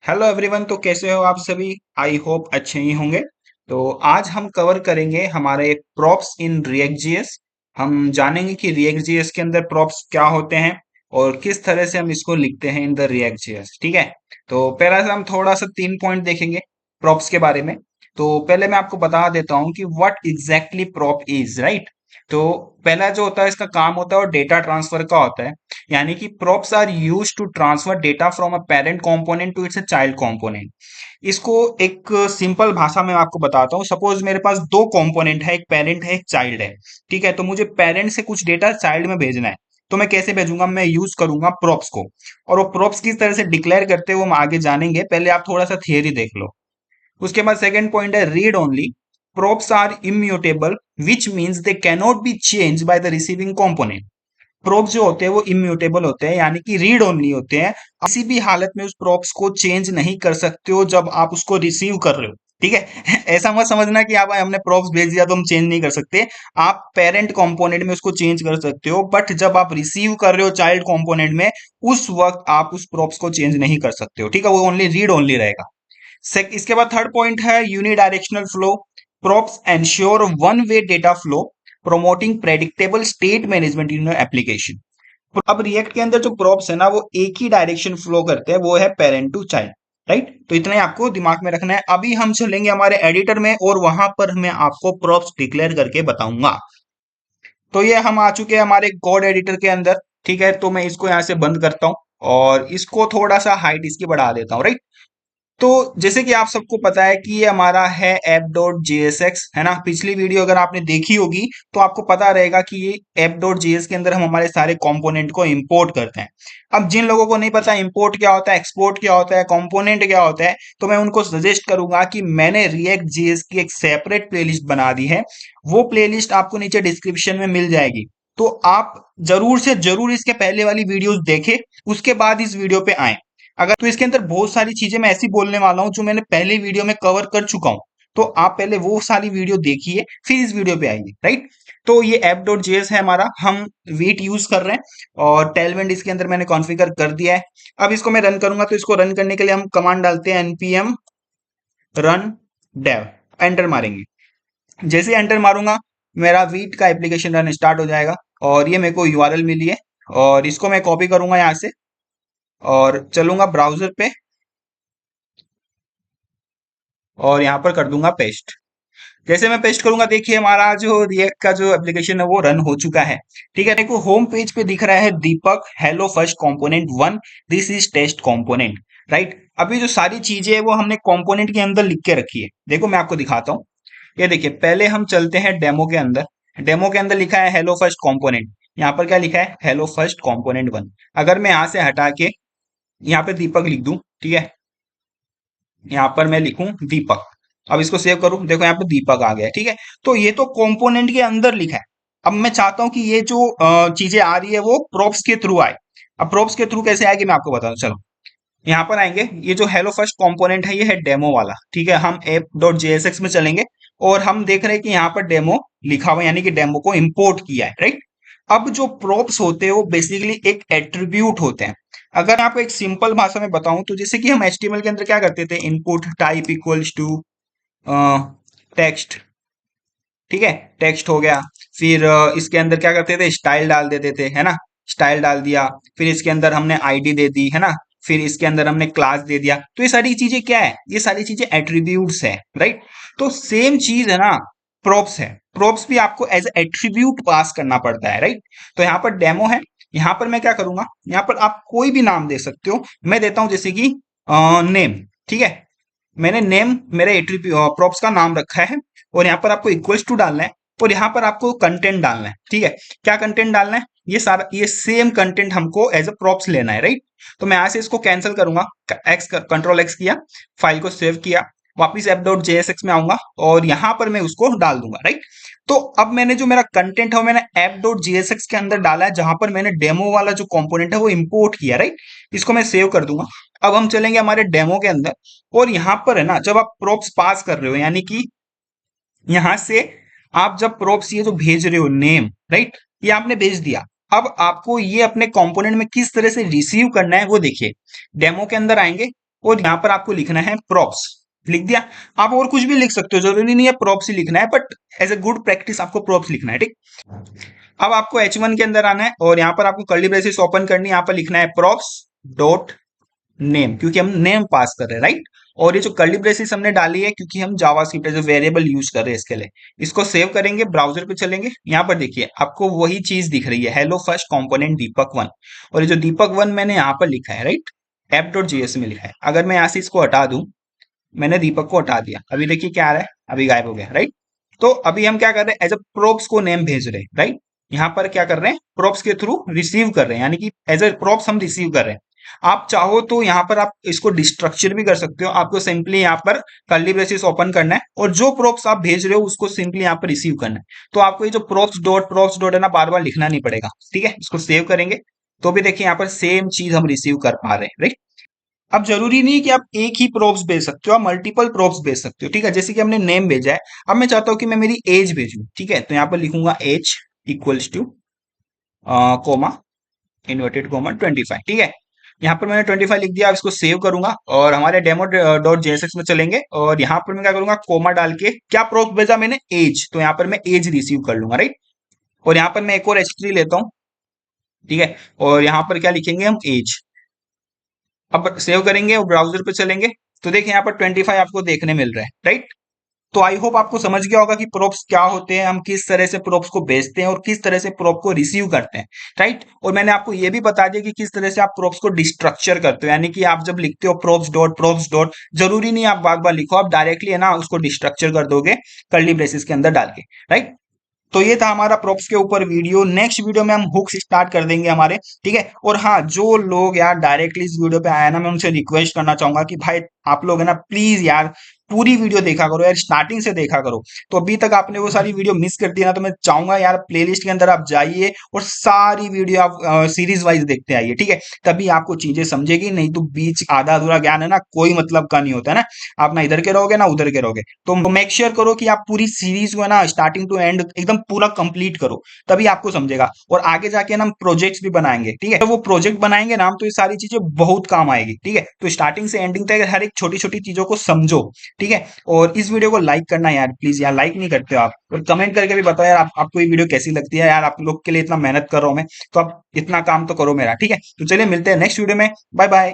Hello everyone. तो कैसे हो आप सभी? आई होप अच्छे ही होंगे। तो आज हम कवर करेंगे हमारे प्रॉप्स इन रिएक्ट जीएस। हम जानेंगे कि रिएक्ट जीएस के अंदर प्रॉप्स क्या होते हैं और किस तरह से हम इसको लिखते हैं इन द रिएक्ट जीएस। ठीक है। तो पहला से हम थोड़ा सा 3 पॉइंट देखेंगे प्रॉप्स के बारे में। तो पहले मैं आपको बता देता हूँ कि what exactly prop is, right. तो पहला जो होता है इसका काम होता है और डेटा ट्रांसफर का होता है। यानी कि props are use to transfer data from a parent component to its child component. इसको एक सिंपल भाषा में आपको बताता हूँ। सपोज मेरे पास दो कंपोनेंट है, एक पेरेंट है एक चाइल्ड है। ठीक है। तो मुझे पेरेंट से कुछ डेटा चाइल्ड में भेजना है। तो मैं कैसे भेजूंगा? मैं यूज करूंगा props को। और वो props किस तरह से डिक्लेयर करते हैं वो हम आगे जानेंगे। पहले आप थोड़ा सा थियरी देख लो। उसके बाद सेकंड पॉइंट है read only. props are immutable which means they cannot be change by the receiving component. Props जो होते हैं वो इम्यूटेबल होते हैं, यानी कि रीड ओनली होते हैं। किसी भी हालत में उस प्रोप्स को चेंज नहीं कर सकते हो जब आप उसको रिसीव कर रहे हो। ठीक है। ऐसा मत समझना कि आप हमने प्रोप्स भेज दिया तो हम चेंज नहीं कर सकते। आप पेरेंट कंपोनेंट में उसको चेंज कर सकते हो, बट जब आप रिसीव कर रहे हो चाइल्ड कंपोनेंट में, उस वक्त आप उस प्रोप्स को चेंज नहीं कर सकते हो। ठीक है। वो ओनली रीड ओनली रहेगा। इसके बाद थर्ड पॉइंट है unidirectional flow. Props ensure one way data flow, promoting predictable state management in application. अब रिएक्ट के अंदर जो प्रॉप्स है ना वो एक ही डायरेक्शन फ्लो करते हैं, वो है पेरेंट टू चाइल्ड। राइट। तो इतना ही आपको दिमाग में रखना है। अभी हम चलेंगे हमारे एडिटर में और वहां पर मैं आपको प्रॉप्स डिक्लेयर करके बताऊंगा। तो ये हम आ चुके हैं हमारे कोड एडिटर के अंदर। ठीक है। तो मैं इसको यहां से बंद करता हूं और इसको थोड़ा सा हाइट इसकी बढ़ा देता हूं, राइट। तो जैसे कि आप सबको पता है कि ये हमारा है app.jsx, है ना। पिछली वीडियो अगर आपने देखी होगी तो आपको पता रहेगा कि ये app.js के अंदर हम हमारे सारे कंपोनेंट को इंपोर्ट करते हैं। अब जिन लोगों को नहीं पता इंपोर्ट क्या होता है, एक्सपोर्ट क्या होता है, कंपोनेंट क्या होता है, तो मैं उनको सजेस्ट करूंगा कि मैंने रिएक्ट जेएस की एक सेपरेट प्लेलिस्ट बना दी है। वो प्लेलिस्ट आपको नीचे डिस्क्रिप्शन में मिल जाएगी। तो आप जरूर से जरूर इसके पहले वाली वीडियोस देखें, उसके बाद इस वीडियो पे आए। अगर तो इसके अंदर बहुत सारी चीजें मैं ऐसी बोलने वाला हूं जो मैंने पहले वीडियो में कवर कर चुका हूं। तो आप पहले वो सारी वीडियो देखिए फिर इस वीडियो पे आइए, राइट। तो ये app.js है हमारा, हम वेट यूज कर रहे हैं और टेलवेंट इसके अंदर मैंने कॉन्फ़िगर कर दिया है। अब इसको मैं रन करूंगा, तो इसको रन करने के लिए हम कमांड डालते हैं npm रन dev। एंटर मारेंगे। जैसे एंटर मारूंगा मेरा वीट का एप्लीकेशन रन स्टार्ट हो जाएगा। और ये मेरे को यूआरएल मिली है और इसको मैं कॉपी करूंगा यहाँ से और चलूंगा ब्राउजर पे और यहाँ पर कर दूंगा पेस्ट। जैसे मैं पेस्ट करूंगा देखिए हमारा जो रिएक्ट का जो एप्लीकेशन है वो रन हो चुका है। ठीक है। देखो होम पेज पे दिख रहा है Deepak hello first component one, this is test component. Right. अभी जो सारी चीजें है वो हमने कंपोनेंट के अंदर लिख के रखी है। देखो मैं आपको दिखाता हूँ। ये देखिए पहले हम चलते हैं डेमो के अंदर। डेमो के अंदर लिखा है हेलो फर्स्ट कंपोनेंट। यहाँ पर क्या लिखा है? Hello first component one. अगर मैं यहाँ से हटा के यहाँ पे दीपक लिख दूं, ठीक है, यहाँ पर मैं लिखूं दीपक। अब इसको सेव करूं, देखो यहाँ पे दीपक आ गया। ठीक है। तो ये तो कंपोनेंट के अंदर लिखा है। अब मैं चाहता हूं कि ये जो चीजें आ रही है वो प्रॉप्स के थ्रू आए। अब प्रॉप्स के थ्रू कैसे आएगी मैं आपको बताता हूं। चलो यहाँ पर आएंगे। ये जो हेलो फर्स्ट कंपोनेंट है ये है डेमो वाला। ठीक है। हम app.jsx में चलेंगे और हम देख रहे हैं कि यहाँ पर डेमो लिखा हुआ है, यानी कि डेमो को इंपोर्ट किया है, राइट। अब जो प्रोप्स होते हैं वो बेसिकली एक एट्रीब्यूट होते हैं। अगर आपको एक सिंपल भाषा में बताऊं तो जैसे कि हम एचटीएमएल के अंदर क्या करते थे, input type equals to text. ठीक है। टेक्स्ट हो गया। फिर इसके अंदर क्या करते थे, स्टाइल डाल देते थे, है ना। स्टाइल डाल दिया। फिर इसके अंदर हमने आईडी दे दी, है ना। फिर इसके अंदर हमने क्लास दे दिया। तो ये सारी चीजें क्या है? ये सारी चीजें एट्रीब्यूट्स है, राइट। तो सेम चीज है ना, प्रोप्स है। प्रोप्स भी आपको एज एट्रीब्यूट पास करना पड़ता है, राइट। तो यहाँ पर डेमो है। यहाँ पर मैं क्या करूंगा, यहाँ पर आप कोई भी नाम दे सकते हो। मैं देता हूं जैसे कि नेम। ठीक है। मैंने नेम मेरे एट्रीब्यूट प्रॉप्स का नाम रखा है और यहाँ पर आपको इक्वल्स टू डालना है और यहाँ पर आपको कंटेंट डालना है। ठीक है। क्या कंटेंट डालना है? ये सारा ये सेम कंटेंट हमको एज अ प्रॉप्स लेना है, राइट। तो मैं यहाँ से इसको कैंसिल करूंगा, एक्स कंट्रोल एक्स किया, फाइल को सेव किया, वापिस app.jsx में आऊंगा और यहाँ पर मैं उसको डाल दूंगा, राइट। तो अब मैंने जो मेरा कंटेंट है वो मैंने app.jsx के अंदर डाला है, जहां पर मैंने डेमो वाला जो कंपोनेंट है वो इंपोर्ट किया, राइट। इसको मैं सेव कर दूंगा। अब हम चलेंगे हमारे डेमो के अंदर और यहां पर है ना, जब आप प्रोप्स पास कर रहे हो, यानी कि यहां से आप जब प्रोप्स ये जो भेज रहे हो नेम, राइट, ये आपने भेज दिया। अब आपको ये अपने कंपोनेंट में किस तरह से रिसीव करना है वो देखिए। डेमो के अंदर आएंगे और यहाँ पर आपको लिखना है प्रॉप्स। लिख दिया। आप और कुछ भी लिख सकते हो, जरूरी नहीं है प्रॉप्स ही लिखना है, but as a good practice आपको प्रॉप्स लिखना है, ठीक। अब आपको H1 के अंदर आना है और यहाँ पर आपको कर्ली ब्रेसेस ओपन करनी है। यहाँ पर लिखना है प्रॉप्स डॉट नेम, क्योंकि हम नेम पास कर रहे हैं, राइट। और ये जो कर्ली ब्रेसेस हमने डाली है क्योंकि हम जावास्क्रिप्ट जो वेरिएबल यूज कर रहे हैं इसके लिए। इसको सेव करेंगे, ब्राउजर पे चलेंगे, यहाँ पर देखिए आपको वही चीज दिख रही है, हेलो फर्स्ट कंपोनेंट दीपक 1। और ये जो दीपक 1 मैंने यहाँ पर लिखा है, राइट, app.js में लिखा है। अगर मैं यहाँ से इसको हटा दूं, मैंने दीपक को हटा दिया, अभी देखिए क्या आ रहा है, अभी गायब हो गया, राइट। तो अभी हम क्या कर रहे हैं, एज अ प्रोप्स को नेम भेज रहे हैं, राइट। यहाँ पर क्या कर रहे हैं, प्रोप्स के थ्रू रिसीव कर रहे हैं, यानी कि एज अ प्रोप्स हम रिसीव कर रहे हैं। आप चाहो तो यहाँ पर आप इसको डिस्ट्रक्चर भी कर सकते हो। आपको सिंपली यहाँ पर कर्ली ब्रेसेस ओपन करना है और जो प्रोप्स आप भेज रहे हो उसको सिंपली यहाँ पर रिसीव करना है। तो आपको ये जो प्रोप्स डॉट है ना, बार बार लिखना नहीं पड़ेगा, ठीक है। इसको सेव करेंगे तो भी देखिए यहाँ पर सेम चीज हम रिसीव कर पा रहे हैं, राइट। अब जरूरी नहीं कि आप एक ही प्रोप्स भेज सकते हो, आप मल्टीपल प्रोप्स भेज सकते हो, ठीक है। जैसे कि हमने नेम भेजा है, अब मैं चाहता हूं कि मैं मेरी एज भेजूं, ठीक है। तो यहाँ पर लिखूंगा age equals to comma inverted comma 25, ठीक है। यहाँ पर मैंने 25 लिख दिया। अब इसको सेव करूंगा और हमारे डेमो डॉट जेएसएक्स में चलेंगे और यहाँ पर मैं क्या करूंगा, कोमा डाल के क्या प्रोप भेजा मैंने, एज, तो यहाँ पर मैं एज रिसीव कर लूंगा, राइट। और यहाँ पर मैं एक और H3 लेता हूँ, ठीक है। और यहाँ पर क्या लिखेंगे हम, एज। अब सेव करेंगे और ब्राउजर पे चलेंगे तो देखिए यहाँ पर 25 आपको देखने मिल रहा है, राइट। तो आई होप आपको समझ गया होगा कि प्रोप्स क्या होते हैं, हम किस तरह से प्रोप्स को भेजते हैं और किस तरह से प्रोप को रिसीव करते हैं, राइट। और मैंने आपको ये भी बता दिया कि किस तरह से आप प्रोप्स को डिस्ट्रक्चर करते हो, यानी कि आप जब लिखते हो प्रोप्स डॉट, जरूरी नहीं आप बार बार लिखो, आप डायरेक्टली है ना उसको डिस्ट्रक्चर कर दोगे कर्ली ब्रेसेस के अंदर डाल के, राइट। तो ये था हमारा प्रॉप्स के ऊपर वीडियो। नेक्स्ट वीडियो में हम हुक्स स्टार्ट कर देंगे हमारे, ठीक है। और हाँ, जो लोग यार डायरेक्टली इस वीडियो पे आए ना, मैं उनसे रिक्वेस्ट करना चाहूंगा कि भाई आप लोग है ना प्लीज यार पूरी वीडियो देखा करो यार, स्टार्टिंग से देखा करो। तो अभी तक आपने वो सारी वीडियो मिस कर दी ना, तो मैं चाहूंगा यार प्लेलिस्ट के अंदर आप जाइए और सारी वीडियो आप सीरीज वाइज देखते आइए, ठीक है। तभी आपको चीजें समझेगी, नहीं तो बीच आधा अधूरा ज्ञान है ना कोई मतलब का नहीं होता है ना। आप ना इधर के रहोगे ना उधर के रहोगे। तो मेक श्योर करो कि आप पूरी सीरीज को है ना स्टार्टिंग टू एंड एकदम पूरा कंप्लीट करो, तभी आपको समझेगा। और आगे जाके ना हम प्रोजेक्ट्स भी बनाएंगे, ठीक है। तो वो प्रोजेक्ट बनाएंगे ना हम, तो ये सारी चीजें बहुत काम आएगी, ठीक है। तो स्टार्टिंग से एंडिंग तक हर एक छोटी छोटी चीजों को समझो, ठीक है। और इस वीडियो को लाइक करना यार प्लीज, यार लाइक नहीं करते हो आप। और कमेंट करके भी बताओ यार आपको ये वीडियो कैसी लगती है, यार आप लोग के लिए इतना मेहनत कर रहा हूं मैं, तो आप इतना काम तो करो मेरा, ठीक है। तो चलिए मिलते हैं नेक्स्ट वीडियो में, बाय बाय।